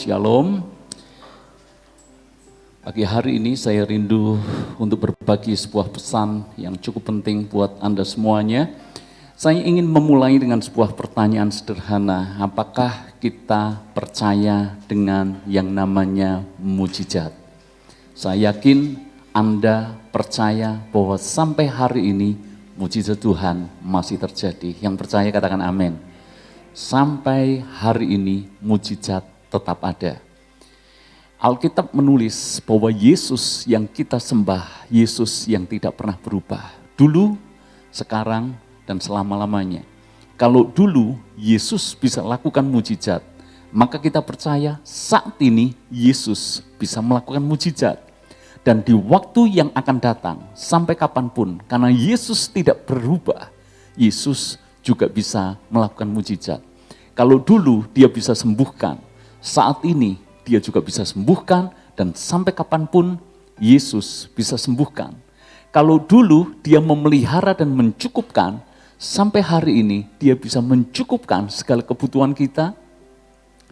Shalom. Pagi hari ini saya rindu untuk berbagi sebuah pesan yang cukup penting buat Anda semuanya. Saya ingin memulai dengan sebuah pertanyaan sederhana. Apakah kita percaya dengan yang namanya mujizat? Saya yakin Anda percaya bahwa sampai hari ini mujizat Tuhan masih terjadi. Yang percaya katakan amin. Sampai hari ini mujizat tetap ada. Alkitab menulis bahwa Yesus yang kita sembah, Yesus yang tidak pernah berubah. Dulu, sekarang, dan selama-lamanya. Kalau dulu Yesus bisa lakukan mujizat, maka kita percaya saat ini Yesus bisa melakukan mujizat. Dan di waktu yang akan datang, sampai kapanpun, karena Yesus tidak berubah, Yesus juga bisa melakukan mujizat. Kalau dulu dia bisa sembuhkan, saat ini dia juga bisa sembuhkan, dan sampai kapanpun Yesus bisa sembuhkan. Kalau dulu dia memelihara dan mencukupkan, sampai hari ini dia bisa mencukupkan segala kebutuhan kita,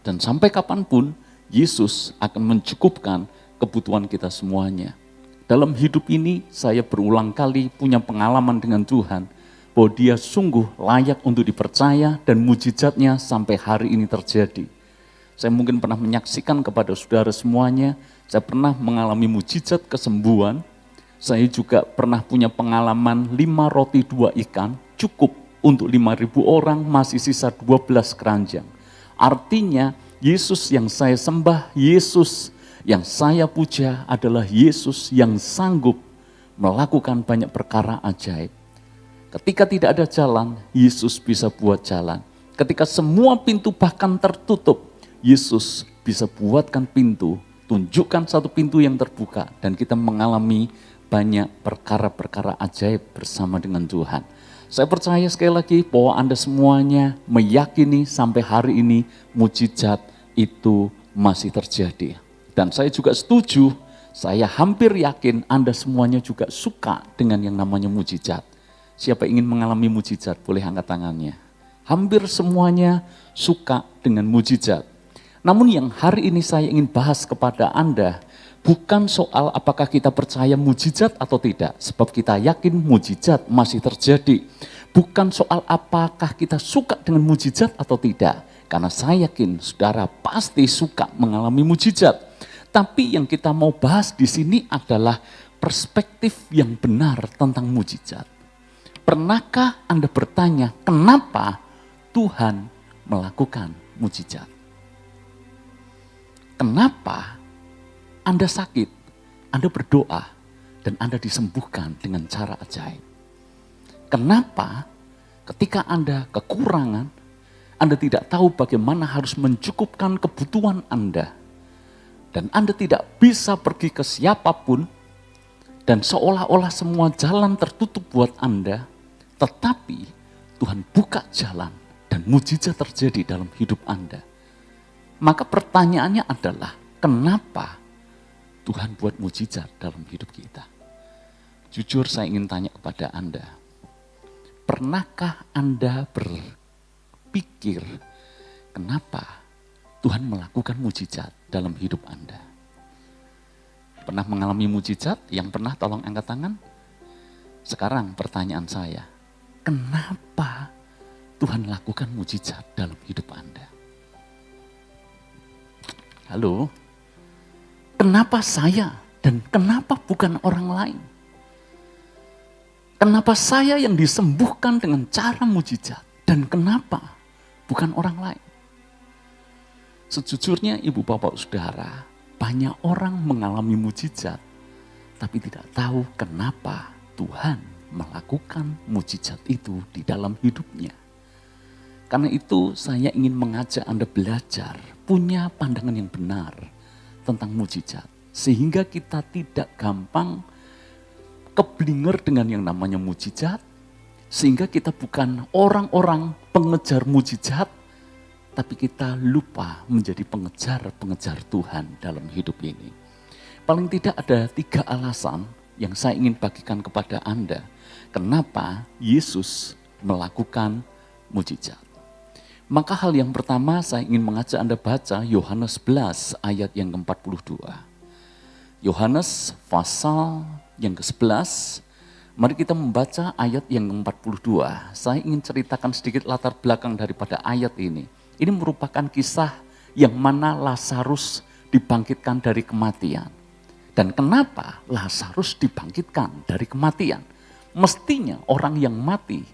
dan sampai kapanpun Yesus akan mencukupkan kebutuhan kita semuanya. Dalam hidup ini saya berulang kali punya pengalaman dengan Tuhan, bahwa dia sungguh layak untuk dipercaya dan mujizatnya sampai hari ini terjadi. Saya mungkin pernah menyaksikan kepada saudara semuanya, saya pernah mengalami mujizat kesembuhan. Saya juga pernah punya pengalaman 5 roti 2 ikan, cukup untuk 5.000 orang, masih sisa 12 keranjang. Artinya Yesus yang saya sembah, Yesus yang saya puja adalah Yesus yang sanggup melakukan banyak perkara ajaib. Ketika tidak ada jalan, Yesus bisa buat jalan. Ketika semua pintu bahkan tertutup, Yesus bisa buatkan pintu, tunjukkan satu pintu yang terbuka, dan kita mengalami banyak perkara-perkara ajaib bersama dengan Tuhan. Saya percaya sekali lagi bahwa Anda semuanya meyakini sampai hari ini mujizat itu masih terjadi. Dan saya juga setuju, saya hampir yakin Anda semuanya juga suka dengan yang namanya mujizat. Siapa ingin mengalami mujizat, boleh angkat tangannya. Hampir semuanya suka dengan mujizat. Namun yang hari ini saya ingin bahas kepada Anda, bukan soal apakah kita percaya mujizat atau tidak, sebab kita yakin mujizat masih terjadi. Bukan soal apakah kita suka dengan mujizat atau tidak, karena saya yakin saudara pasti suka mengalami mujizat. Tapi yang kita mau bahas di sini adalah perspektif yang benar tentang mujizat. Pernahkah Anda bertanya, kenapa Tuhan melakukan mujizat? Kenapa Anda sakit, Anda berdoa, dan Anda disembuhkan dengan cara ajaib? Kenapa ketika Anda kekurangan, Anda tidak tahu bagaimana harus mencukupkan kebutuhan Anda, dan Anda tidak bisa pergi ke siapapun, dan seolah-olah semua jalan tertutup buat Anda, tetapi Tuhan buka jalan dan mujizat terjadi dalam hidup Anda. Maka pertanyaannya adalah, kenapa Tuhan buat mujizat dalam hidup kita? Jujur saya ingin tanya kepada Anda, pernahkah Anda berpikir kenapa Tuhan melakukan mujizat dalam hidup Anda? Pernah mengalami mujizat? Yang pernah tolong angkat tangan. Sekarang pertanyaan saya, kenapa Tuhan lakukan mujizat dalam hidup Anda? Halo? Kenapa saya dan kenapa bukan orang lain? Kenapa saya yang disembuhkan dengan cara mujizat dan kenapa bukan orang lain? Sejujurnya ibu bapak saudara, banyak orang mengalami mujizat tapi tidak tahu kenapa Tuhan melakukan mujizat itu di dalam hidupnya. Karena itu saya ingin mengajak Anda belajar, punya pandangan yang benar tentang mujizat. Sehingga kita tidak gampang keblinger dengan yang namanya mujizat. Sehingga kita bukan orang-orang pengejar mujizat, tapi kita lupa menjadi pengejar-pengejar Tuhan dalam hidup ini. Paling tidak ada 3 alasan yang saya ingin bagikan kepada Anda. Kenapa Yesus melakukan mujizat? Maka hal yang pertama saya ingin mengajak Anda baca Yohanes 11 ayat yang ke-42. Yohanes pasal yang ke-11, mari kita membaca ayat yang ke-42. Saya ingin ceritakan sedikit latar belakang daripada ayat ini. Ini merupakan kisah yang mana Lazarus dibangkitkan dari kematian. Dan kenapa Lazarus dibangkitkan dari kematian? Mestinya orang yang mati,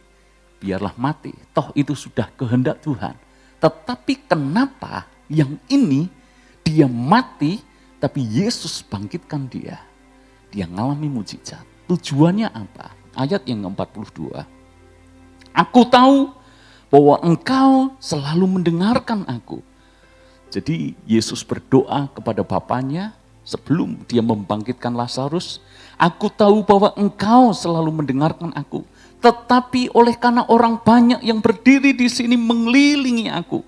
biarlah mati, toh itu sudah kehendak Tuhan. Tetapi kenapa yang ini dia mati, tapi Yesus bangkitkan dia. Dia ngalami mujizat. Tujuannya apa? Ayat yang ke-42. Aku tahu bahwa engkau selalu mendengarkan aku. Jadi Yesus berdoa kepada Bapanya, sebelum dia membangkitkan Lazarus, aku tahu bahwa engkau selalu mendengarkan aku. Tetapi oleh karena orang banyak yang berdiri di sini mengelilingi aku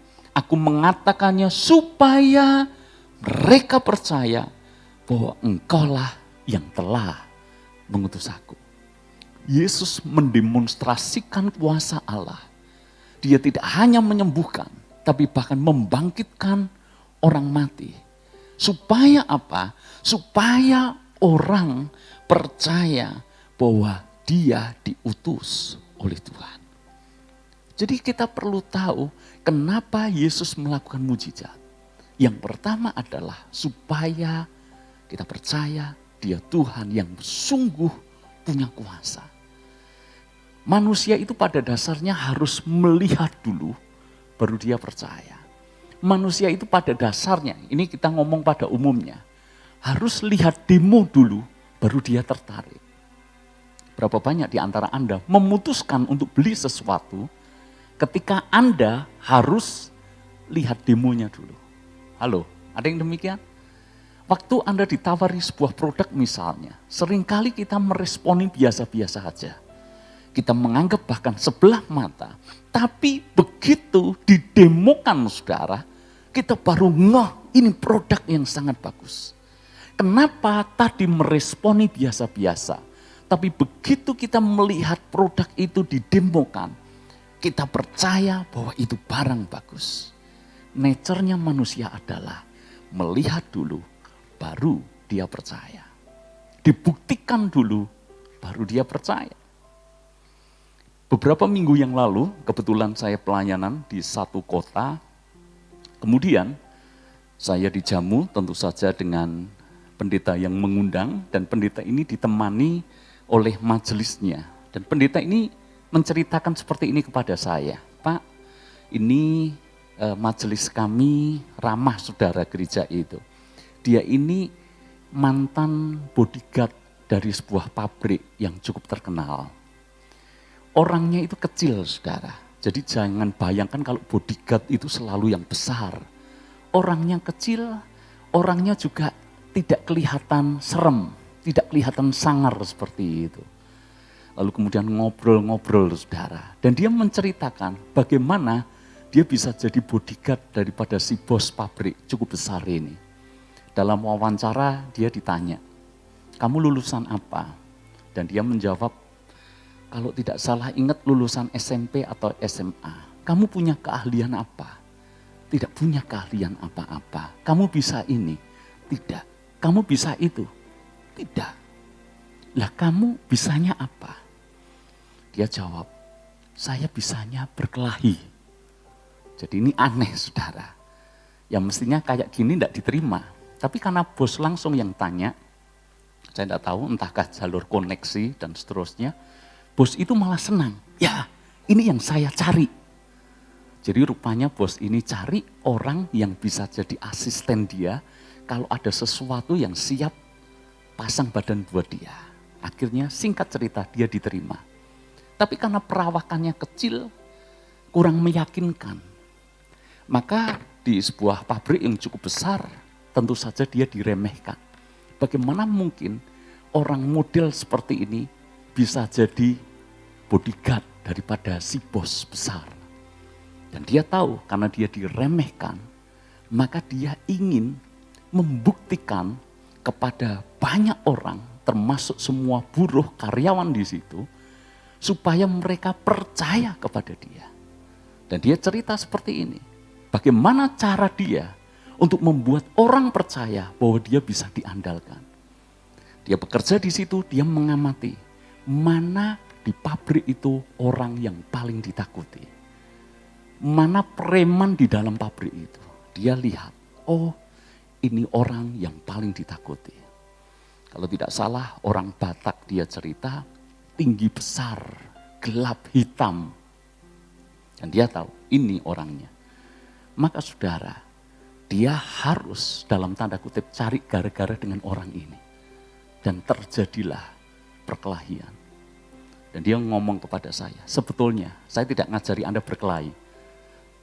mengatakannya supaya mereka percaya bahwa engkaulah yang telah mengutus aku. Yesus mendemonstrasikan kuasa Allah. Dia tidak hanya menyembuhkan, tapi bahkan membangkitkan orang mati. Supaya apa? Supaya orang percaya bahwa dia diutus oleh Tuhan. Jadi kita perlu tahu kenapa Yesus melakukan mujizat. Yang pertama adalah supaya kita percaya dia Tuhan yang sungguh punya kuasa. Manusia itu pada dasarnya harus melihat dulu, baru dia percaya. Manusia itu pada dasarnya, ini kita ngomong pada umumnya, harus lihat demo dulu, baru dia tertarik. Berapa banyak di antara Anda memutuskan untuk beli sesuatu, ketika Anda harus lihat demonya dulu. Halo, ada yang demikian? Waktu Anda ditawari sebuah produk misalnya, seringkali kita meresponi biasa-biasa saja. Kita menganggap bahkan sebelah mata, tapi begitu didemokan saudara, kita baru ngeh ini produk yang sangat bagus. Kenapa tadi meresponi biasa-biasa, tapi begitu kita melihat produk itu didemokan, kita percaya bahwa itu barang bagus. Nature-nya manusia adalah melihat dulu, baru dia percaya. Dibuktikan dulu, baru dia percaya. Beberapa minggu yang lalu, kebetulan saya pelayanan di satu kota. Kemudian saya dijamu tentu saja dengan pendeta yang mengundang, dan pendeta ini ditemani oleh majelisnya. Dan pendeta ini menceritakan seperti ini kepada saya, Pak, ini majelis kami ramah saudara gereja itu. Dia ini mantan bodyguard dari sebuah pabrik yang cukup terkenal. Orangnya itu kecil saudara. Jadi jangan bayangkan kalau bodyguard itu selalu yang besar. Orangnya kecil, orangnya juga tidak kelihatan serem, tidak kelihatan sangar seperti itu. Lalu kemudian ngobrol-ngobrol saudara. Dan dia menceritakan bagaimana dia bisa jadi bodyguard daripada si bos pabrik cukup besar ini. Dalam wawancara dia ditanya, kamu lulusan apa? Dan dia menjawab, kalau tidak salah ingat lulusan SMP atau SMA. Kamu punya keahlian apa? Tidak punya keahlian apa-apa. Kamu bisa ini? Tidak. Kamu bisa itu? Tidak. Lah kamu bisanya apa? Dia jawab, saya bisanya berkelahi. Jadi ini aneh saudara. Ya mestinya kayak gini tidak diterima. Tapi karena bos langsung yang tanya, saya tidak tahu entahkah jalur koneksi dan seterusnya, bos itu malah senang. Ya, ini yang saya cari. Jadi rupanya bos ini cari orang yang bisa jadi asisten dia kalau ada sesuatu yang siap pasang badan buat dia. Akhirnya singkat cerita dia diterima. Tapi karena perawakannya kecil, kurang meyakinkan. Maka di sebuah pabrik yang cukup besar, tentu saja dia diremehkan. Bagaimana mungkin orang model seperti ini bisa jadi bodyguard daripada si bos besar. Dan dia tahu karena dia diremehkan, maka dia ingin membuktikan kepada banyak orang, termasuk semua buruh karyawan di situ, supaya mereka percaya kepada dia. Dan dia cerita seperti ini. Bagaimana cara dia untuk membuat orang percaya bahwa dia bisa diandalkan. Dia bekerja di situ, dia mengamati mana di pabrik itu orang yang paling ditakuti. Mana preman di dalam pabrik itu. Dia lihat, oh ini orang yang paling ditakuti. Kalau tidak salah orang Batak dia cerita, tinggi besar, gelap hitam. Dan dia tahu ini orangnya. Maka saudara, dia harus dalam tanda kutip cari gara-gara dengan orang ini. Dan terjadilah perkelahian. Dan dia ngomong kepada saya, sebetulnya saya tidak ngajari Anda berkelahi.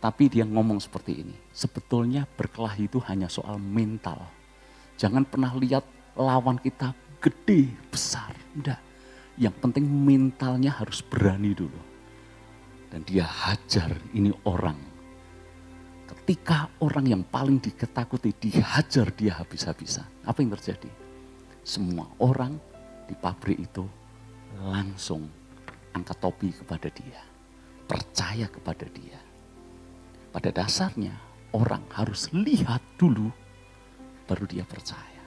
Tapi dia ngomong seperti ini, sebetulnya berkelahi itu hanya soal mental. Jangan pernah lihat lawan kita gede, besar. Enggak, yang penting mentalnya harus berani dulu. Dan dia hajar ini orang. Ketika orang yang paling diketakuti dihajar dia habis-habisan. Apa yang terjadi? Semua orang di pabrik itu langsung angkat topi kepada dia. Percaya kepada dia. Pada dasarnya orang harus lihat dulu baru dia percaya.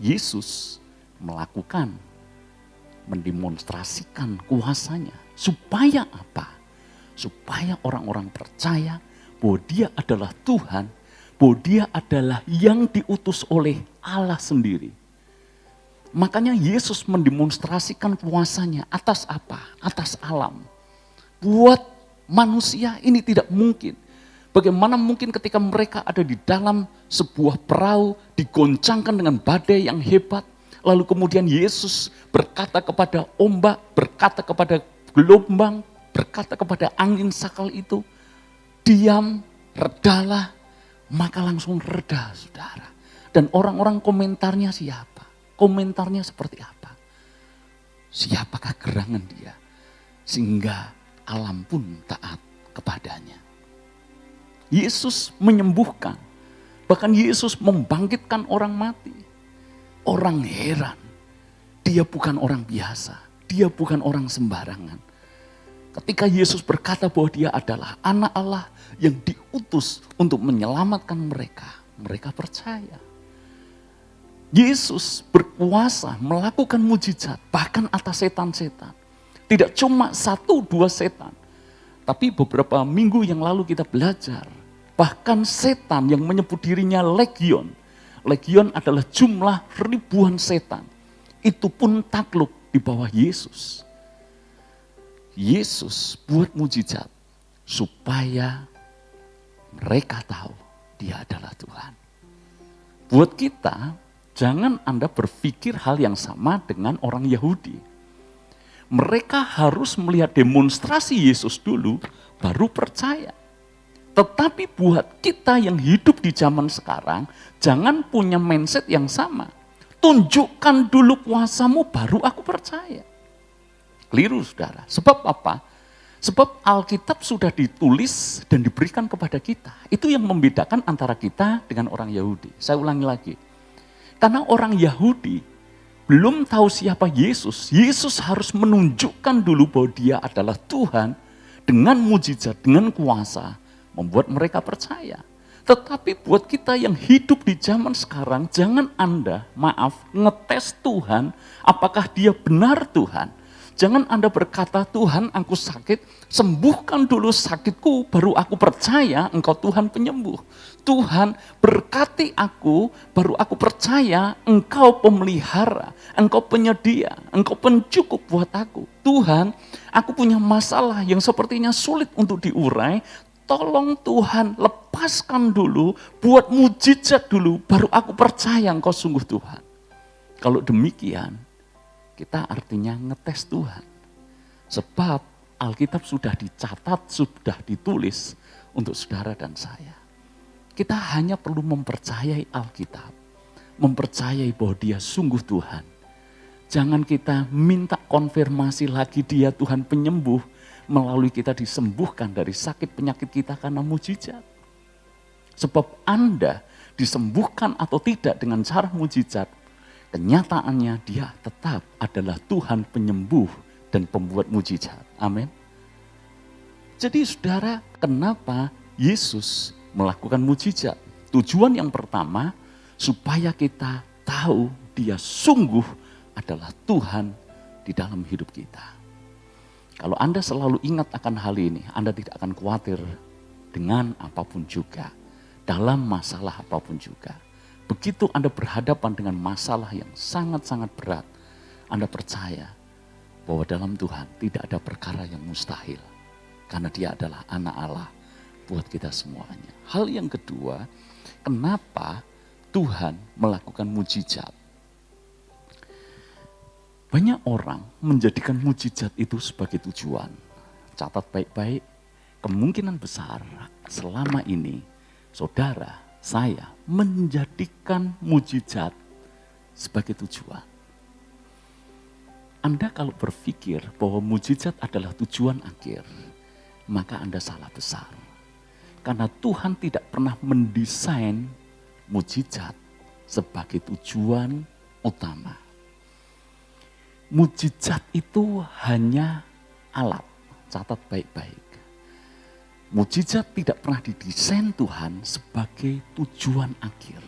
Yesus melakukan, mendemonstrasikan kuasanya. Supaya apa? Supaya orang-orang percaya bahwa dia adalah Tuhan, bahwa dia adalah yang diutus oleh Allah sendiri. Makanya Yesus mendemonstrasikan kuasanya atas apa? Atas alam. Buat manusia ini tidak mungkin. Bagaimana mungkin ketika mereka ada di dalam sebuah perahu digoncangkan dengan badai yang hebat. Lalu kemudian Yesus berkata kepada ombak, berkata kepada gelombang, berkata kepada angin sakal itu, diam, redalah, maka langsung reda saudara. Dan orang-orang komentarnya siapa? Komentarnya seperti apa? Siapakah gerangan dia? Sehingga alam pun taat kepadanya. Yesus menyembuhkan. Bahkan Yesus membangkitkan orang mati. Orang heran. Dia bukan orang biasa. Dia bukan orang sembarangan. Ketika Yesus berkata bahwa dia adalah anak Allah yang diutus untuk menyelamatkan mereka. Mereka percaya. Yesus berkuasa melakukan mujizat bahkan atas setan-setan. Tidak cuma 1-2 setan. Tapi beberapa minggu yang lalu kita belajar. Bahkan setan yang menyebut dirinya legion. Legion adalah jumlah ribuan setan. Itu pun takluk di bawah Yesus. Yesus buat mujizat. Supaya mereka tahu dia adalah Tuhan. Buat kita, jangan Anda berpikir hal yang sama dengan orang Yahudi. Mereka harus melihat demonstrasi Yesus dulu, baru percaya. Tetapi buat kita yang hidup di zaman sekarang, jangan punya mindset yang sama. Tunjukkan dulu kuasamu, baru aku percaya. Keliru saudara, sebab apa? Sebab Alkitab sudah ditulis dan diberikan kepada kita. Itu yang membedakan antara kita dengan orang Yahudi. Saya ulangi lagi. Karena orang Yahudi belum tahu siapa Yesus. Yesus harus menunjukkan dulu bahwa dia adalah Tuhan dengan mujizat, dengan kuasa, membuat mereka percaya. Tetapi buat kita yang hidup di zaman sekarang, jangan Anda, ngetes Tuhan, apakah dia benar Tuhan. Jangan Anda berkata, Tuhan aku sakit, sembuhkan dulu sakitku, baru aku percaya engkau Tuhan penyembuh. Tuhan berkati aku, baru aku percaya engkau pemelihara, engkau penyedia, engkau pencukup buat aku. Tuhan, aku punya masalah yang sepertinya sulit untuk diurai, tolong Tuhan lepaskan dulu, buat mujizat dulu, baru aku percaya engkau sungguh Tuhan. Kalau demikian, kita artinya ngetes Tuhan. Sebab Alkitab sudah dicatat, sudah ditulis untuk saudara dan saya. Kita hanya perlu mempercayai Alkitab. Mempercayai bahwa dia sungguh Tuhan. Jangan kita minta konfirmasi lagi dia Tuhan penyembuh. Melalui kita disembuhkan dari sakit penyakit kita karena mujizat. Sebab Anda disembuhkan atau tidak dengan cara mujizat, kenyataannya dia tetap adalah Tuhan penyembuh dan pembuat mujizat. Amin. Jadi saudara, kenapa Yesus melakukan mujizat? Tujuan yang pertama, supaya kita tahu Dia sungguh adalah Tuhan di dalam hidup kita. Kalau Anda selalu ingat akan hal ini, Anda tidak akan khawatir dengan apapun juga, dalam masalah apapun juga. Begitu Anda berhadapan dengan masalah yang sangat-sangat berat, Anda percaya bahwa dalam Tuhan tidak ada perkara yang mustahil. Karena Dia adalah anak Allah buat kita semuanya. Hal yang kedua, kenapa Tuhan melakukan mujizat? Banyak orang menjadikan mujizat itu sebagai tujuan. Catat baik-baik, kemungkinan besar selama ini saudara, saya menjadikan mujizat sebagai tujuan. Anda kalau berpikir bahwa mujizat adalah tujuan akhir, maka Anda salah besar. Karena Tuhan tidak pernah mendesain mujizat sebagai tujuan utama. Mujizat itu hanya alat, catat baik-baik. Mujizat tidak pernah didesain Tuhan sebagai tujuan akhir.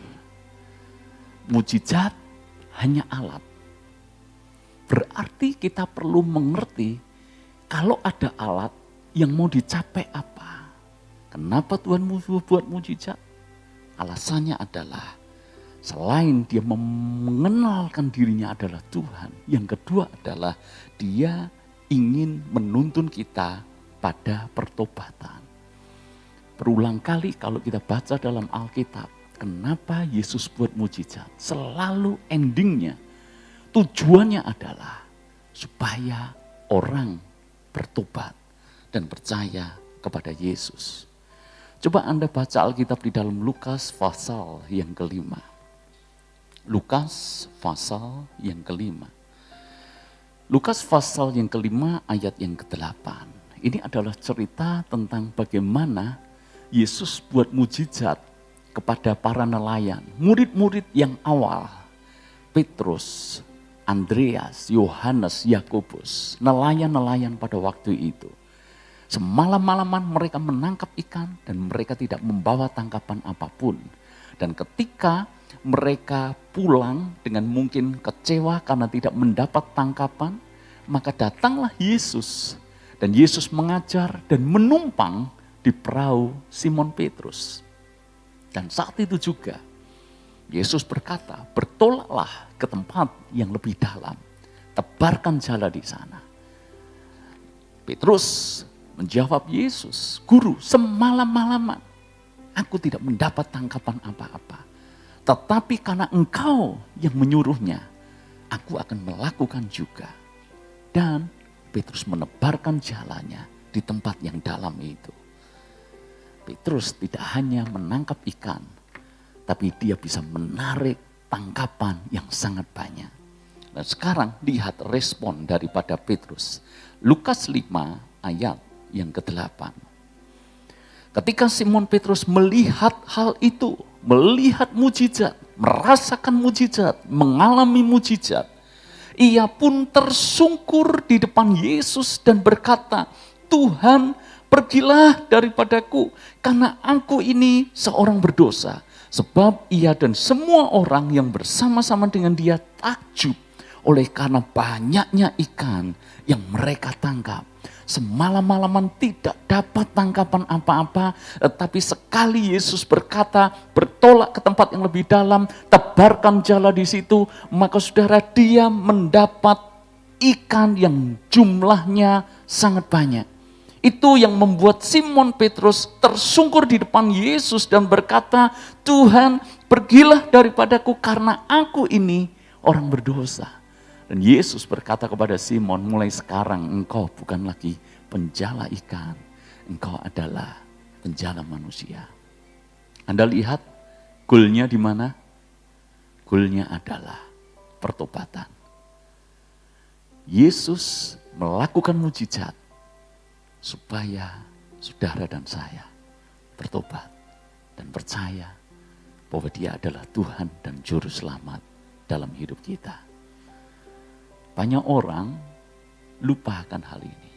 Mujizat hanya alat. Berarti kita perlu mengerti kalau ada alat yang mau dicapai apa. Kenapa Tuhan buat mujizat? Alasannya adalah selain Dia mengenalkan dirinya adalah Tuhan, yang kedua adalah Dia ingin menuntun kita pada pertobatan. Berulang kali kalau kita baca dalam Alkitab, kenapa Yesus buat mujizat? Selalu endingnya, tujuannya adalah supaya orang bertobat dan percaya kepada Yesus. Coba Anda baca Alkitab di dalam Lukas pasal yang ke-5. Lukas pasal yang ke-5. Lukas pasal yang ke-5 ayat yang ke-8. Ini adalah cerita tentang bagaimana Yesus buat mujizat kepada para nelayan. Murid-murid yang awal. Petrus, Andreas, Yohanes, Yakobus. Nelayan-nelayan pada waktu itu. Semalam-malaman mereka menangkap ikan dan mereka tidak membawa tangkapan apapun. Dan ketika mereka pulang dengan mungkin kecewa karena tidak mendapat tangkapan, maka datanglah Yesus. Dan Yesus mengajar dan menumpang di perahu Simon Petrus. Dan saat itu juga Yesus berkata, bertolaklah ke tempat yang lebih dalam. Tebarkan jala di sana. Petrus menjawab Yesus, Guru, semalam-malaman aku tidak mendapat tangkapan apa-apa. Tetapi karena Engkau yang menyuruhnya, aku akan melakukan juga. Dan Petrus menebarkan jalannya di tempat yang dalam itu. Petrus tidak hanya menangkap ikan, tapi dia bisa menarik tangkapan yang sangat banyak. Nah sekarang lihat respon daripada Petrus. Lukas 5 ayat yang ke-8. Ketika Simon Petrus melihat hal itu, melihat mujizat, merasakan mujizat, mengalami mujizat, ia pun tersungkur di depan Yesus dan berkata, Tuhan, pergilah daripadaku, karena aku ini seorang berdosa. Sebab ia dan semua orang yang bersama-sama dengan dia takjub oleh karena banyaknya ikan yang mereka tangkap. Semalam-malaman tidak dapat tangkapan apa-apa, tetapi sekali Yesus berkata, bertolak ke tempat yang lebih dalam, tebarkan jala di situ, maka saudara dia mendapat ikan yang jumlahnya sangat banyak. Itu yang membuat Simon Petrus tersungkur di depan Yesus dan berkata, Tuhan, pergilah daripadaku karena aku ini orang berdosa. Dan Yesus berkata kepada Simon, mulai sekarang engkau bukan lagi penjala ikan, engkau adalah penjala manusia. Anda lihat goalnya di mana? Goalnya adalah pertobatan. Yesus melakukan mujizat supaya saudara dan saya bertobat dan percaya bahwa Dia adalah Tuhan dan Juru Selamat dalam hidup kita. Banyak orang lupa akan hal ini.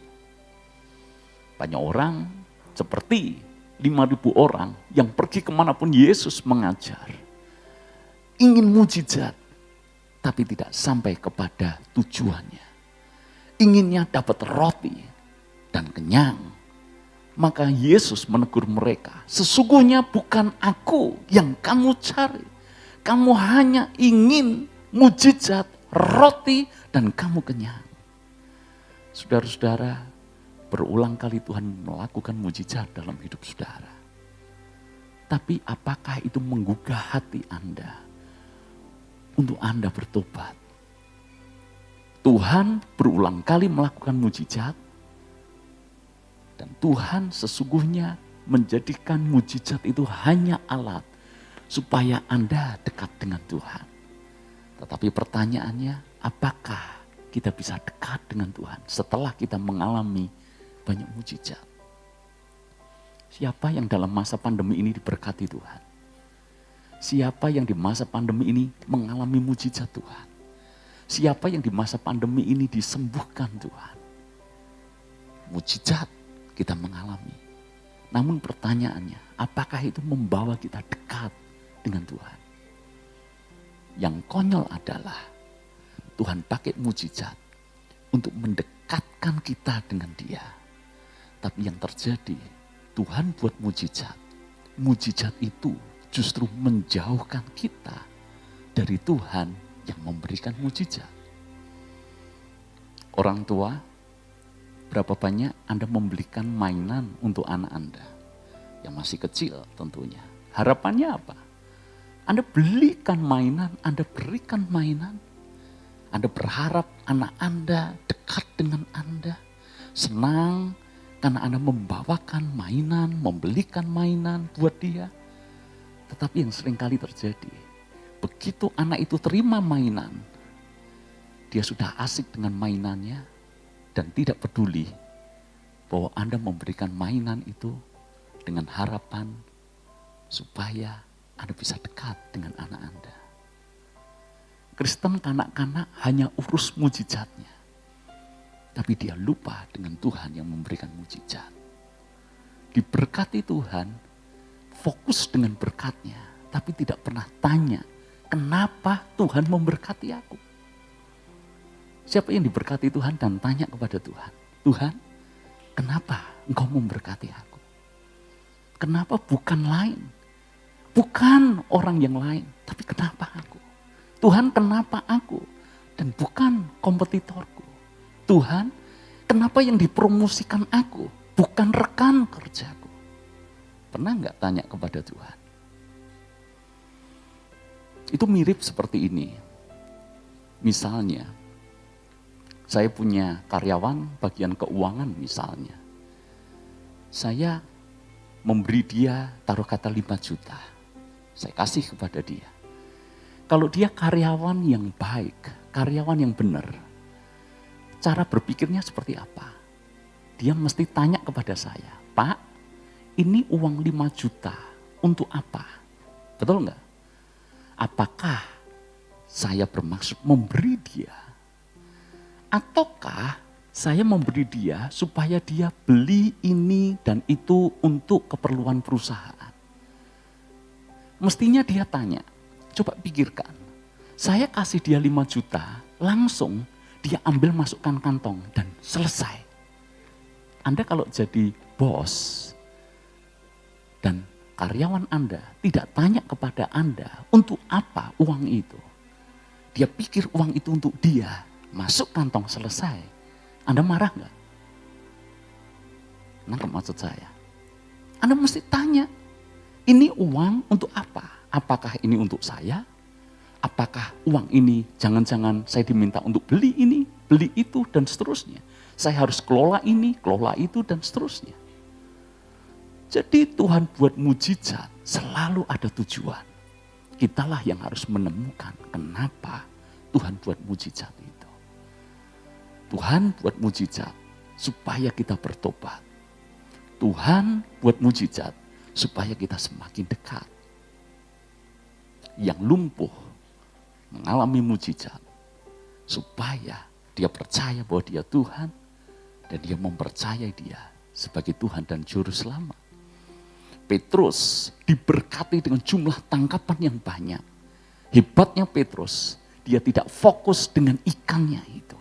Banyak orang seperti 5.000 orang yang pergi kemanapun Yesus mengajar. Ingin mujizat, tapi tidak sampai kepada tujuannya. Inginnya dapat roti dan kenyang. Maka Yesus menegur mereka, sesungguhnya bukan aku yang kamu cari. Kamu hanya ingin mujizat, roti, dan kamu kenyang. Saudara-saudara, berulang kali Tuhan melakukan mujizat dalam hidup saudara. Tapi apakah itu menggugah hati Anda untuk Anda bertobat? Tuhan berulang kali melakukan mujizat, dan Tuhan sesungguhnya menjadikan mujizat itu hanya alat supaya Anda dekat dengan Tuhan. Tetapi pertanyaannya, apakah kita bisa dekat dengan Tuhan setelah kita mengalami banyak mujizat? Siapa yang dalam masa pandemi ini diberkati Tuhan? Siapa yang di masa pandemi ini mengalami mujizat Tuhan? Siapa yang di masa pandemi ini disembuhkan Tuhan? Mujizat kita mengalami. Namun pertanyaannya, apakah itu membawa kita dekat dengan Tuhan? Yang konyol adalah Tuhan pakai mujizat untuk mendekatkan kita dengan Dia. Tapi yang terjadi, Tuhan buat mujizat. Mujizat itu justru menjauhkan kita dari Tuhan yang memberikan mujizat. Orang tua, berapa banyak Anda membelikan mainan untuk anak Anda yang masih kecil tentunya? Harapannya apa? Anda belikan mainan, Anda berikan mainan. Anda berharap anak Anda dekat dengan Anda, senang karena Anda membawakan mainan, membelikan mainan buat dia. Tetapi yang seringkali terjadi, begitu anak itu terima mainan, dia sudah asik dengan mainannya dan tidak peduli bahwa Anda memberikan mainan itu dengan harapan supaya Anda bisa dekat dengan anak Anda. Kristen kanak-kanak hanya urus mujizatnya, tapi dia lupa dengan Tuhan yang memberikan mujizat. Diberkati Tuhan, fokus dengan berkatnya, tapi tidak pernah tanya, kenapa Tuhan memberkati aku? Siapa yang diberkati Tuhan dan tanya kepada Tuhan, Tuhan, kenapa Engkau memberkati aku? Kenapa bukan lain? Bukan orang yang lain, tapi kenapa aku? Tuhan, kenapa aku? Dan bukan kompetitorku. Tuhan, kenapa yang dipromosikan aku? Bukan rekan kerjaku. Pernah nggak tanya kepada Tuhan? Itu mirip seperti ini. Misalnya, saya punya karyawan bagian keuangan misalnya. Saya memberi dia taruh kata 5 juta. Saya kasih kepada dia. Kalau dia karyawan yang baik, karyawan yang benar, cara berpikirnya seperti apa? Dia mesti tanya kepada saya, Pak, ini uang 5 juta untuk apa? Betul nggak? Apakah saya bermaksud memberi dia? Ataukah saya memberi dia supaya dia beli ini dan itu untuk keperluan perusahaan? Mestinya dia tanya, coba pikirkan, saya kasih dia 5 juta, langsung dia ambil masukkan kantong dan selesai. Anda kalau jadi bos dan karyawan Anda tidak tanya kepada Anda untuk apa uang itu. Dia pikir uang itu untuk dia, masuk kantong selesai. Anda marah nggak? Nangkep maksud saya? Anda mesti tanya, ini uang untuk apa? Apakah ini untuk saya? Apakah uang ini jangan-jangan saya diminta untuk beli ini, beli itu, dan seterusnya. Saya harus kelola ini, kelola itu, dan seterusnya. Jadi Tuhan buat mujizat selalu ada tujuan. Kitalah yang harus menemukan kenapa Tuhan buat mujizat itu. Tuhan buat mujizat supaya kita bertobat. Tuhan buat mujizat supaya kita semakin dekat. Yang lumpuh mengalami mujizat supaya dia percaya bahwa dia Tuhan dan dia mempercayai dia sebagai Tuhan dan Juru Selamat. Petrus diberkati dengan jumlah tangkapan yang banyak. Hebatnya Petrus, dia tidak fokus dengan ikannya itu.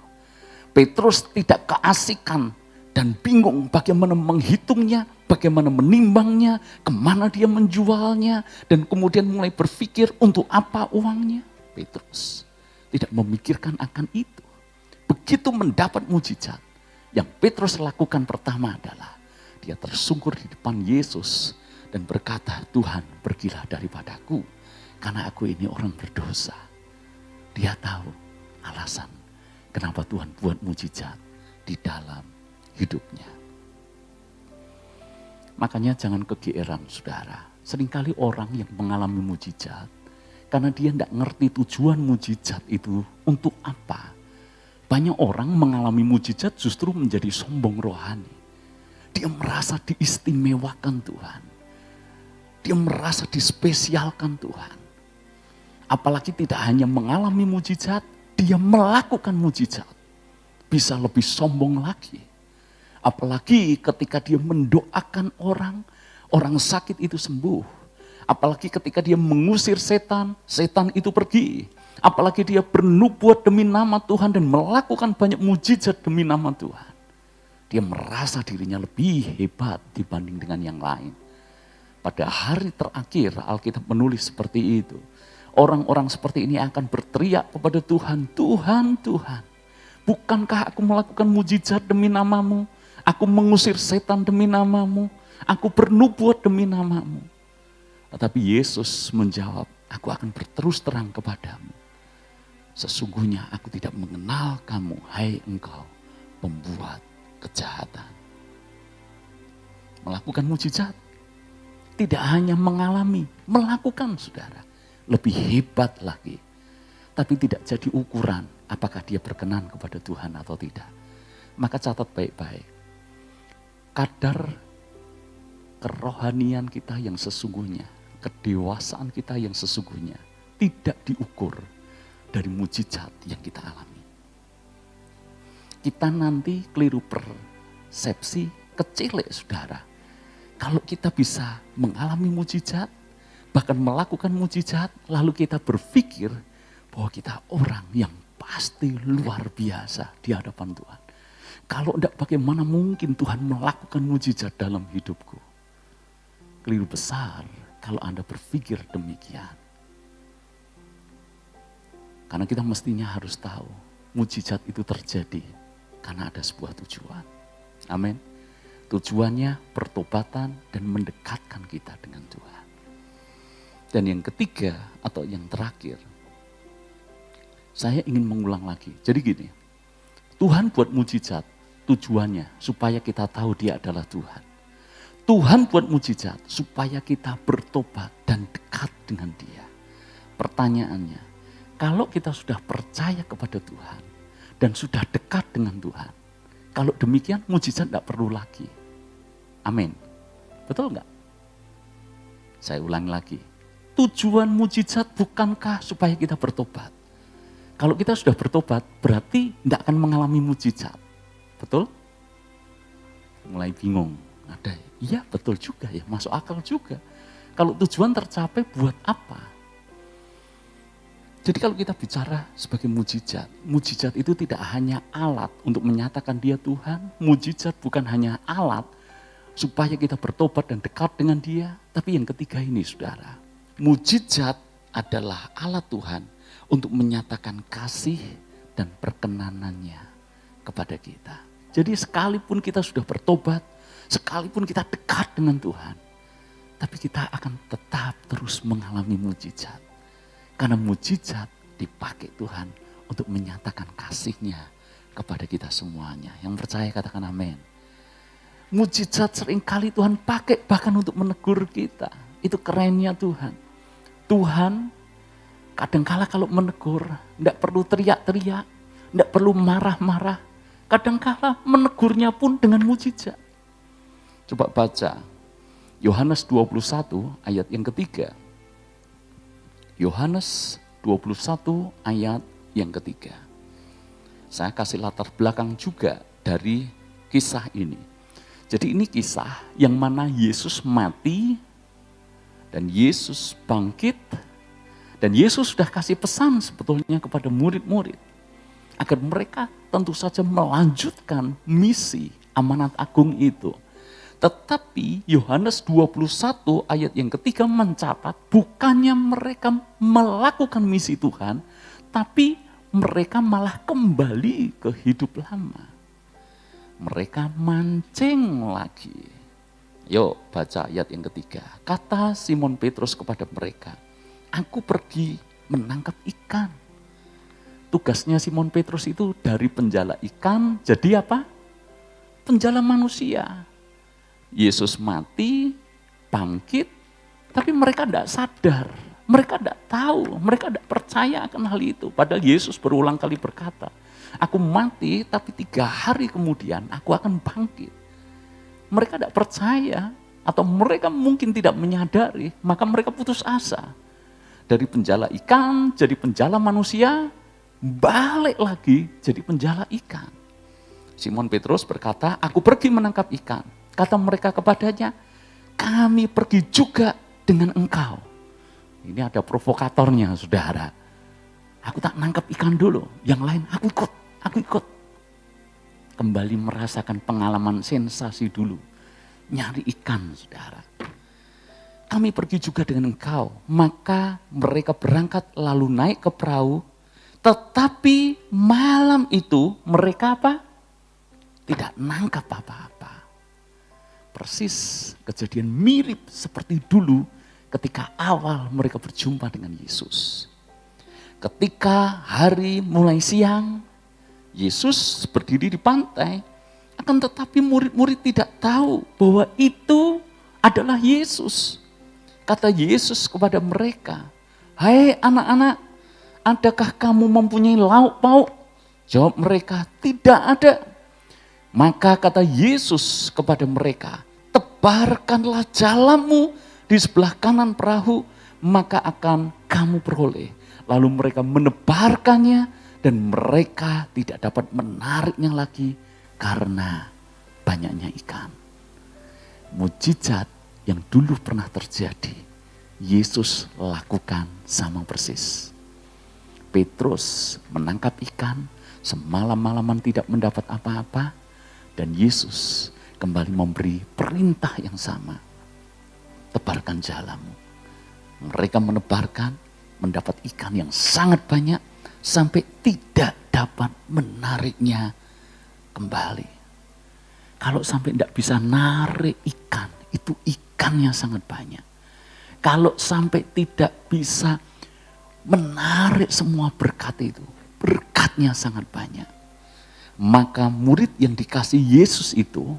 Petrus tidak keasikan dan bingung bagaimana menghitungnya, bagaimana menimbangnya, kemana dia menjualnya, dan kemudian mulai berpikir untuk apa uangnya. Petrus tidak memikirkan akan itu. Begitu mendapat mujizat, yang Petrus lakukan pertama adalah dia tersungkur di depan Yesus dan berkata, Tuhan pergilah daripadaku karena aku ini orang berdosa. Dia tahu alasan kenapa Tuhan buat mujizat di dalam hidupnya. Makanya jangan kegeeran saudara. Seringkali orang yang mengalami mujizat, karena dia tidak ngerti tujuan mujizat itu untuk apa. Banyak orang mengalami mujizat justru menjadi sombong rohani. Dia merasa diistimewakan Tuhan. Dia merasa dispesialkan Tuhan. Apalagi tidak hanya mengalami mujizat, dia melakukan mujizat. Bisa lebih sombong lagi. Apalagi ketika dia mendoakan orang, orang sakit itu sembuh. Apalagi ketika dia mengusir setan, setan itu pergi. Apalagi dia bernubuat demi nama Tuhan dan melakukan banyak mujizat demi nama Tuhan. Dia merasa dirinya lebih hebat dibanding dengan yang lain. Pada hari terakhir Alkitab menulis seperti itu. Orang-orang seperti ini akan berteriak kepada Tuhan, Tuhan, Tuhan. Bukankah aku melakukan mujizat demi namamu? Aku mengusir setan demi namamu. Aku bernubuat demi namamu. Tetapi Yesus menjawab, aku akan berterus terang kepadamu. Sesungguhnya aku tidak mengenal kamu, hai engkau pembuat kejahatan. Melakukan mujizat. Tidak hanya mengalami, melakukan saudara. Lebih hebat lagi. Tapi tidak jadi ukuran apakah dia berkenan kepada Tuhan atau tidak. Maka catat baik-baik. Kadar kerohanian kita yang sesungguhnya, kedewasaan kita yang sesungguhnya tidak diukur dari mujizat yang kita alami. Kita nanti keliru persepsi kecil saudara. Kalau kita bisa mengalami mujizat, bahkan melakukan mujizat, lalu kita berpikir bahwa kita orang yang pasti luar biasa di hadapan Tuhan. Kalau tidak, bagaimana mungkin Tuhan melakukan mujizat dalam hidupku? Keliru besar kalau Anda berpikir demikian. Karena kita mestinya harus tahu, mujizat itu terjadi karena ada sebuah tujuan. Amin. Tujuannya pertobatan dan mendekatkan kita dengan Tuhan. Dan yang ketiga atau yang terakhir, saya ingin mengulang lagi. Jadi gini, Tuhan buat mujizat tujuannya supaya kita tahu Dia adalah Tuhan. Tuhan buat mujizat supaya kita bertobat dan dekat dengan Dia. Pertanyaannya, kalau kita sudah percaya kepada Tuhan dan sudah dekat dengan Tuhan, kalau demikian mujizat tidak perlu lagi. Amin. Betul enggak? Saya ulangi lagi. Tujuan mujizat bukankah supaya kita bertobat? Kalau kita sudah bertobat, berarti tidak akan mengalami mujizat. Betul? Mulai bingung. Ada, iya betul juga ya, masuk akal juga. Kalau tujuan tercapai buat apa? Jadi kalau kita bicara sebagai mujizat, mujizat itu tidak hanya alat untuk menyatakan Dia Tuhan. Mujizat bukan hanya alat supaya kita bertobat dan dekat dengan Dia. Tapi yang ketiga ini saudara, mujizat adalah alat Tuhan untuk menyatakan kasih dan perkenanannya kepada kita. Jadi sekalipun kita sudah bertobat, sekalipun kita dekat dengan Tuhan, tapi kita akan tetap terus mengalami mujizat. Karena mujizat dipakai Tuhan untuk menyatakan kasih-Nya kepada kita semuanya. Yang percaya katakan amin. Mujizat seringkali Tuhan pakai bahkan untuk menegur kita. Itu kerennya Tuhan. Tuhan kadangkala kalau menegur, tidak perlu teriak-teriak, tidak perlu marah-marah. Kadangkala menegurnya pun dengan mujizat. Coba baca Yohanes 21 ayat yang ketiga. Yohanes 21 ayat yang ketiga. Saya kasih latar belakang juga dari kisah ini. Jadi ini kisah yang mana Yesus mati dan Yesus bangkit dan Yesus sudah kasih pesan sebetulnya kepada murid-murid agar mereka tentu saja melanjutkan misi amanat agung itu. Tetapi Yohanes 21 ayat yang ketiga mencatat bukannya mereka melakukan misi Tuhan, tapi mereka malah kembali ke hidup lama. Mereka mancing lagi. Yuk baca ayat yang ketiga. Kata Simon Petrus kepada mereka, aku pergi menangkap ikan. Tugasnya Simon Petrus itu dari penjala ikan jadi apa? Penjala manusia. Yesus mati, bangkit, tapi mereka tidak sadar. Mereka tidak tahu, mereka tidak percaya akan hal itu. Padahal Yesus berulang kali berkata, aku mati tapi 3 hari kemudian aku akan bangkit. Mereka tidak percaya atau mereka mungkin tidak menyadari, maka mereka putus asa. Dari penjala ikan jadi penjala manusia, balik lagi jadi penjala ikan. Simon Petrus berkata, aku pergi menangkap ikan. Kata mereka kepadanya, kami pergi juga dengan engkau. Ini ada provokatornya, saudara. Aku tak nangkap ikan dulu, yang lain aku ikut. Kembali merasakan pengalaman sensasi dulu. Nyari ikan, saudara. Kami pergi juga dengan engkau. Maka mereka berangkat lalu naik ke perahu. Tetapi malam itu mereka apa? Tidak nangkap apa-apa. Persis kejadian mirip seperti dulu ketika awal mereka berjumpa dengan Yesus. Ketika hari mulai siang, Yesus berdiri di pantai, akan tetapi murid-murid tidak tahu bahwa itu adalah Yesus. Kata Yesus kepada mereka, hai anak-anak, adakah kamu mempunyai lauk pauk? Jawab mereka, tidak ada. Maka kata Yesus kepada mereka, tebarkanlah jalamu di sebelah kanan perahu, maka akan kamu peroleh. Lalu mereka menebarkannya dan mereka tidak dapat menariknya lagi karena banyaknya ikan. Mujizat yang dulu pernah terjadi, Yesus lakukan sama persis. Petrus menangkap ikan, semalam-malaman tidak mendapat apa-apa, dan Yesus kembali memberi perintah yang sama. Tebarkan jalamu. Mereka menebarkan, mendapat ikan yang sangat banyak, sampai tidak dapat menariknya kembali. Kalau sampai tidak bisa narik ikan, itu ikannya sangat banyak. Kalau sampai tidak bisa menarik semua berkat itu, berkatnya sangat banyak. Maka murid yang dikasih Yesus itu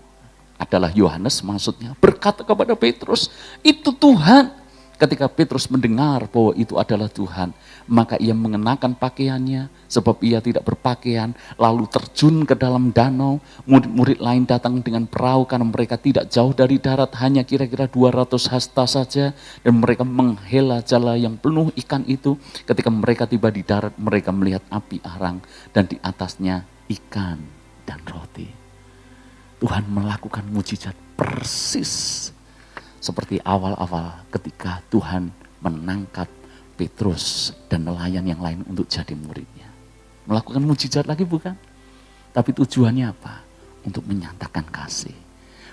adalah Yohanes maksudnya, berkata kepada Petrus, itu Tuhan. Ketika Petrus mendengar bahwa itu adalah Tuhan, maka ia mengenakan pakaiannya sebab ia tidak berpakaian, lalu terjun ke dalam danau. Murid-murid lain datang dengan perahu karena mereka tidak jauh dari darat, hanya kira-kira 200 hasta saja, dan mereka menghela jala yang penuh ikan itu. Ketika mereka tiba di darat, mereka melihat api arang dan di atasnya ikan dan roti. Tuhan melakukan mujizat persis seperti awal-awal ketika Tuhan menangkap Petrus dan nelayan yang lain untuk jadi muridnya. Melakukan mujizat lagi bukan? Tapi tujuannya apa? Untuk menyatakan kasih.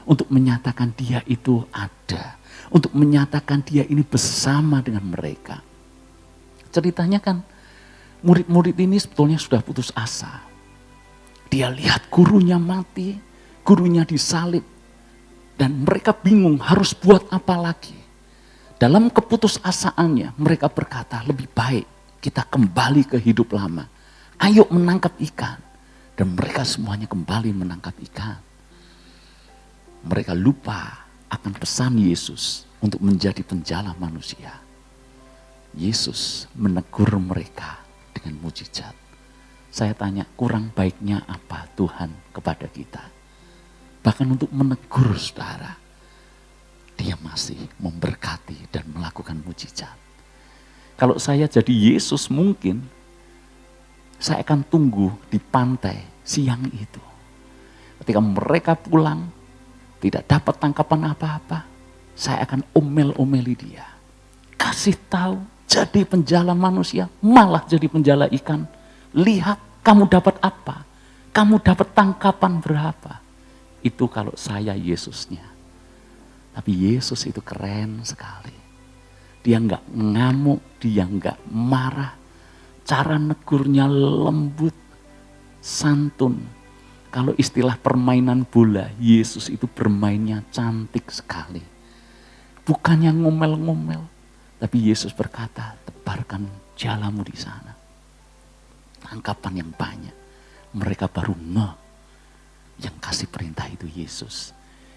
Untuk menyatakan dia itu ada. Untuk menyatakan dia ini bersama dengan mereka. Ceritanya kan murid-murid ini sebetulnya sudah putus asa. Dia lihat gurunya mati, gurunya disalib. Dan mereka bingung harus buat apa lagi. Dalam keputusasaannya mereka berkata, lebih baik kita kembali ke hidup lama. Ayo menangkap ikan. Dan mereka semuanya kembali menangkap ikan. Mereka lupa akan pesan Yesus untuk menjadi penjala manusia. Yesus menegur mereka dengan mujizat. Saya tanya, kurang baiknya apa Tuhan kepada kita? Bahkan untuk menegur saudara, dia masih memberkati dan melakukan mujizat. Kalau saya jadi Yesus mungkin, saya akan tunggu di pantai siang itu. Ketika mereka pulang, tidak dapat tangkapan apa-apa, saya akan omel-omeli dia. Kasih tahu, jadi penjala manusia, malah jadi penjala ikan. Lihat kamu dapat apa, kamu dapat tangkapan berapa. Itu kalau saya Yesusnya. Tapi Yesus itu keren sekali. Dia nggak ngamuk, dia nggak marah. Cara negurnya lembut, santun. Kalau istilah permainan bola, Yesus itu bermainnya cantik sekali. Bukannya ngomel-ngomel, tapi Yesus berkata, tebarkan jalamu di sana. Tangkapan yang banyak. Mereka baru yang kasih perintah itu Yesus.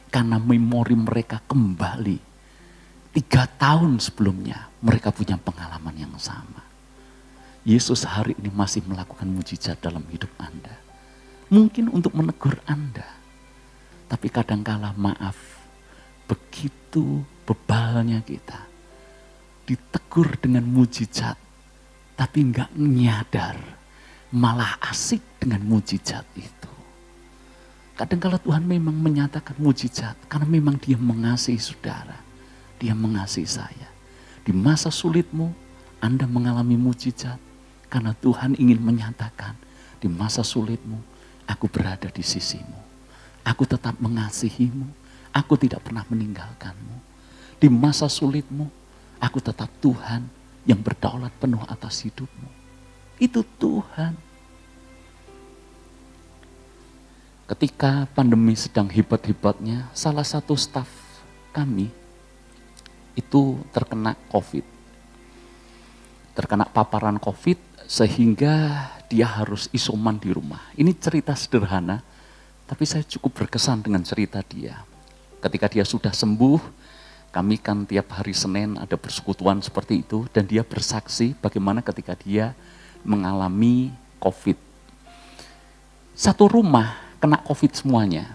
Karena memori mereka kembali. 3 tahun sebelumnya mereka punya pengalaman yang sama. Yesus hari ini masih melakukan mujizat dalam hidup Anda. Mungkin untuk menegur Anda. Tapi kadangkala maaf, begitu bebalnya kita. Ditegur dengan mujizat, tapi enggak nyadar. Malah asik dengan mujizat itu. Kadangkala Tuhan memang menyatakan mujizat karena memang Dia mengasihi saudara. Dia mengasihi saya. Di masa sulitmu, Anda mengalami mujizat karena Tuhan ingin menyatakan di masa sulitmu, aku berada di sisimu. Aku tetap mengasihimu. Aku tidak pernah meninggalkanmu. Di masa sulitmu, aku tetap Tuhan yang berdaulat penuh atas hidupmu. Itu Tuhan. Ketika pandemi sedang hebat-hebatnya, salah satu staf kami itu terkena COVID. Terkena paparan COVID sehingga dia harus isoman di rumah. Ini cerita sederhana, tapi saya cukup berkesan dengan cerita dia. Ketika dia sudah sembuh, kami kan tiap hari Senin ada persekutuan seperti itu, dan dia bersaksi bagaimana ketika dia mengalami COVID. Satu rumah kena COVID semuanya.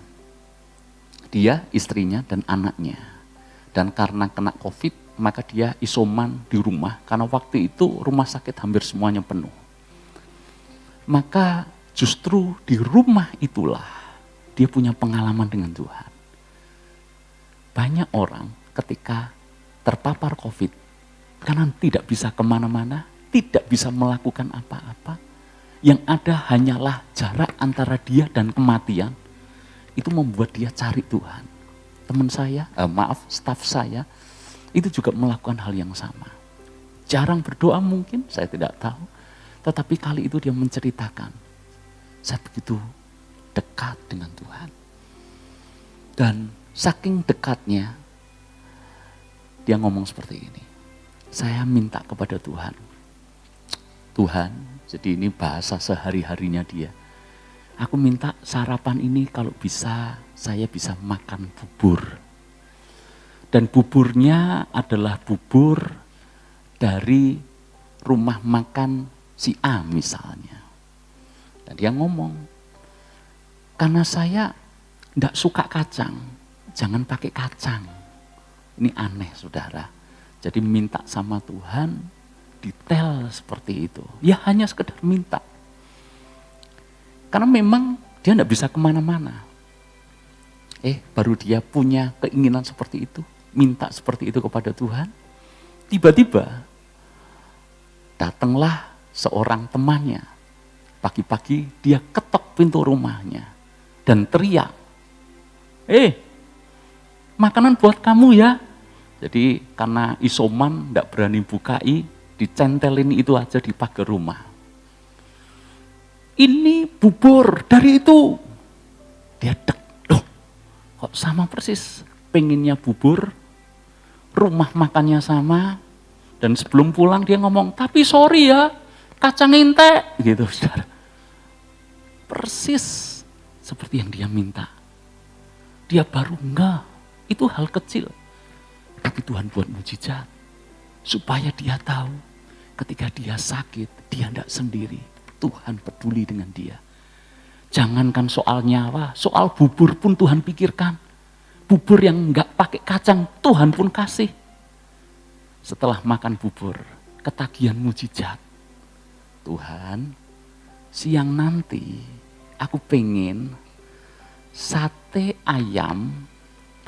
Dia, istrinya, dan anaknya. Dan karena kena COVID, maka dia isoman di rumah. Karena waktu itu rumah sakit hampir semuanya penuh. Maka justru di rumah itulah dia punya pengalaman dengan Tuhan. Banyak orang ketika terpapar COVID, karena tidak bisa kemana-mana, tidak bisa melakukan apa-apa, yang ada hanyalah jarak antara dia dan kematian, itu membuat dia cari Tuhan. Teman saya, staf saya, itu juga melakukan hal yang sama. Jarang berdoa mungkin, saya tidak tahu. Tetapi kali itu dia menceritakan, saya begitu dekat dengan Tuhan. Dan saking dekatnya, dia ngomong seperti ini, saya minta kepada Tuhan, Tuhan, jadi ini bahasa sehari-harinya dia. Aku minta sarapan ini kalau bisa, saya bisa makan bubur. Dan buburnya adalah bubur dari rumah makan si A misalnya. Dan dia ngomong, karena saya enggak suka kacang, jangan pakai kacang. Ini aneh saudara. Jadi minta sama Tuhan, detail seperti itu. Ya hanya sekedar minta. Karena memang dia tidak bisa kemana-mana. Baru dia punya keinginan seperti itu. Minta seperti itu kepada Tuhan. Tiba-tiba datanglah seorang temannya. Pagi-pagi dia ketok pintu rumahnya. Dan teriak. Makanan buat kamu ya. Jadi karena isoman tidak berani bukai, dicentelin itu aja di pagar rumah. Ini bubur dari itu. Dia loh kok sama persis. Pengennya bubur, rumah makannya sama. Dan sebelum pulang dia ngomong, tapi sorry ya, kacang entek. Gitu saudara. Persis seperti yang dia minta. Dia baru enggak, itu hal kecil. Tapi Tuhan buat mujizat. Supaya dia tahu ketika dia sakit, dia tidak sendiri. Tuhan peduli dengan dia. Jangankan soal nyawa, soal bubur pun Tuhan pikirkan. Bubur yang enggak pakai kacang, Tuhan pun kasih. Setelah makan bubur, ketagihan mujizat. Tuhan, siang nanti aku pengen sate ayam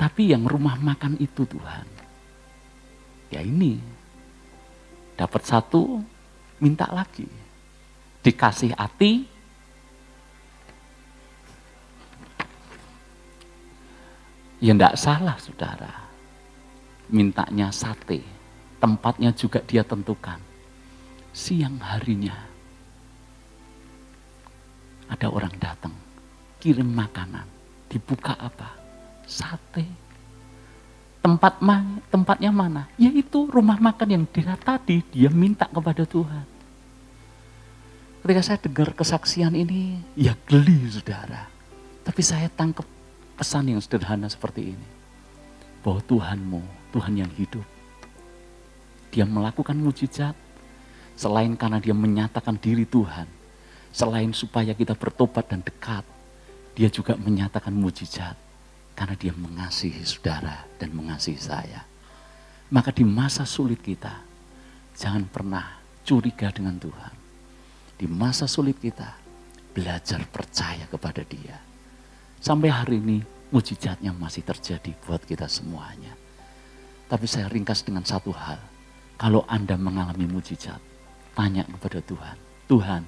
Tapi yang rumah makan itu Tuhan, ya ini, dapat satu, minta lagi. Dikasih hati, ya enggak salah saudara. Mintanya sate, tempatnya juga dia tentukan. Siang harinya, ada orang datang, kirim makanan, dibuka apa? Sate. Tempatnya mana? Yaitu rumah makan yang dia minta kepada Tuhan. Ketika saya dengar kesaksian ini, ya geli saudara. Tapi saya tangkap pesan yang sederhana seperti ini. Bahwa Tuhanmu, Tuhan yang hidup. Dia melakukan mujizat, selain karena dia menyatakan diri Tuhan. Selain supaya kita bertobat dan dekat, dia juga menyatakan mujizat. Karena dia mengasihi saudara dan mengasihi saya. Maka di masa sulit kita, jangan pernah curiga dengan Tuhan. Di masa sulit kita, belajar percaya kepada dia. Sampai hari ini, mujizatnya masih terjadi buat kita semuanya. Tapi saya ringkas dengan satu hal. Kalau Anda mengalami mujizat, tanya kepada Tuhan. Tuhan,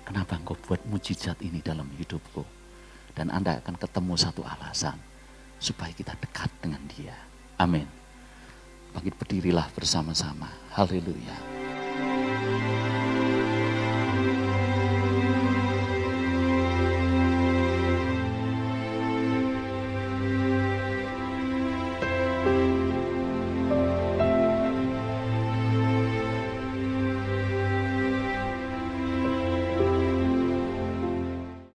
kenapa Engkau buat mujizat ini dalam hidupku? Dan Anda akan ketemu satu alasan. Supaya kita dekat dengan dia. Amin. Bangkit berdirilah bersama-sama. Haleluya.